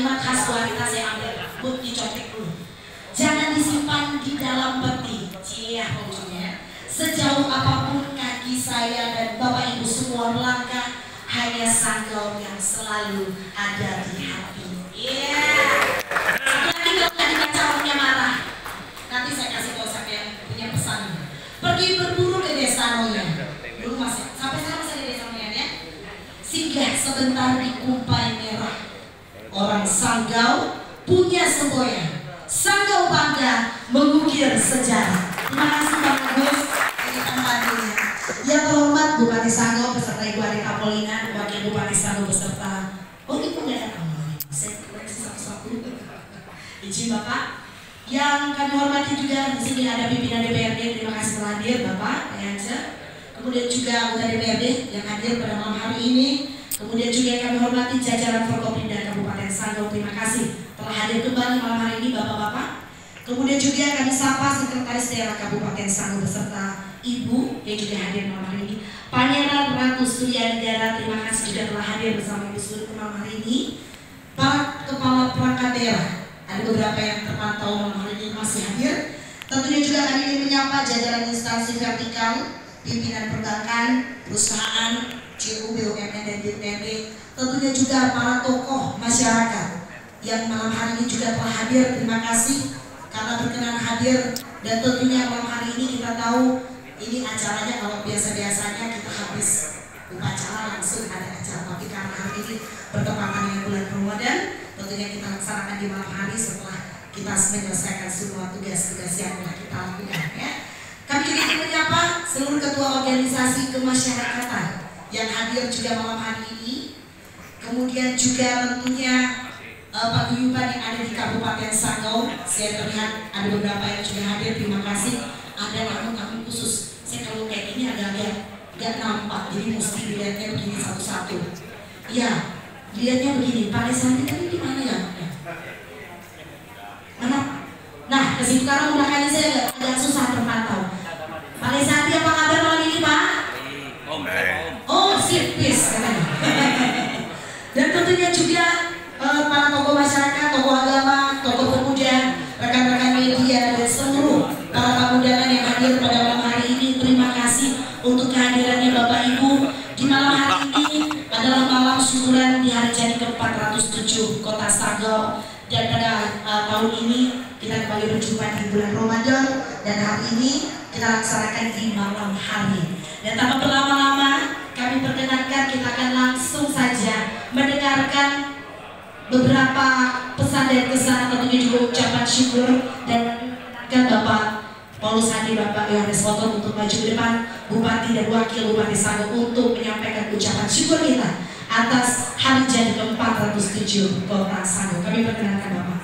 kalimat khas wanita saya ambil, buat dicontek dulu. Jangan disimpan di dalam peti. Cia ujungnya. Sejauh apapun kaki saya dan Bapak Ibu semua melangkah, hanya Sanggau yang selalu ada di hati. Iya. Satu lagi kalau tadi calonnya marah, nanti saya kasih tahu siapa yang punya pesan. Pergi berburu ke desa Noyan. Dulu masih sampai sekarang masih di desa Noyan ya. Singgah sebentar di Kumpai Merah. Orang Sanggau punya semboyan. Sanggau bangga mengukir sejarah. Terima kasih Pak Agus dari tempatnya. Yang terhormat Bupati Sanggau beserta Ibu Adita Polina, Wakil Bupati Sanggau beserta. Oh itu nggak ada kamu. Saya koleksi satu-satu. Izin Bapak. Yang kami hormati juga di sini ada pimpinan DPRD. Terima kasih telah hadir Bapak Yance. Kemudian juga anggota DPRD yang hadir pada malam hari ini. Kemudian juga kami hormati jajaran Forkopimda Kabupaten Sanggau. Terima kasih telah hadir kembali malam hari ini Bapak-Bapak. Kemudian juga kami sapa Sekretaris Daerah Kabupaten Sanggau beserta Ibu yang juga hadir malam hari ini. Pangeran Ratu Surya Negara, terima kasih juga telah hadir bersama Ibu Suri malam hari ini. Para kepala perangkat daerah, ada beberapa yang terpantau malam hari ini masih hadir. Tentunya juga kami ingin menyapa jajaran instansi vertikal, pimpinan perbankan, perusahaan, CU, BUMN dan DPRD. Tentunya juga para tokoh masyarakat yang malam hari ini juga telah hadir. Terima kasih karena berkenan hadir, dan tentunya malam hari ini kita tahu ini acaranya kalau biasa-biasanya kita habis upacara langsung ada acara, tapi karena hari ini bertepatan dengan bulan Ramadan, tentunya kita laksanakan di malam hari setelah kita menyelesaikan semua tugas-tugas yang telah kita lakukan ya. Kami juga ingin menyapa seluruh ketua organisasi kemasyarakatan yang hadir juga malam hari ini. Kemudian juga tentunya paguyuban yang ada di Kabupaten Sanggau. Saya terlihat ada beberapa yang sudah hadir. Terima kasih. Ada namun khusus. Saya kalau kayak gini agak-agak nggak nampak, jadi mesti dilihatnya begini satu-satu. Iya, dilihatnya begini. Pak Lesanti tadi di mana ya? Mana? Nah, kesitu sekarang mudahkan saya agak susah terpantau. Pak Lesanti apa kabar malam ini Pak? Oh, sipis katanya. Dan tentunya juga para tokoh masyarakat, tokoh agama, tokoh pemuda, rekan-rekan media dan seluruh para tamu undangan yang hadir pada malam hari ini. Terima kasih untuk kehadirannya Bapak Ibu. Di malam hari ini adalah malam syukuran di hari jadi ke-407 Kota Sanggau, dan pada tahun ini kita kembali berjumpa di bulan Ramadan, dan hari ini kita laksanakan di malam hari. Dan tanpa berlama-lama kami perkenankan kita akan langsung saja mendengarkan beberapa pesan dan kesan, tentunya juga ucapan syukur, dan mendengarkan Bapak Paulus Hadi, Bapak Yohanes Woton untuk maju ke depan, Bupati dan Wakil Bupati Sanggau untuk menyampaikan ucapan syukur kita atas hari jadi ke-407 Kota Sanggau. Kami perkenalkan Bapak.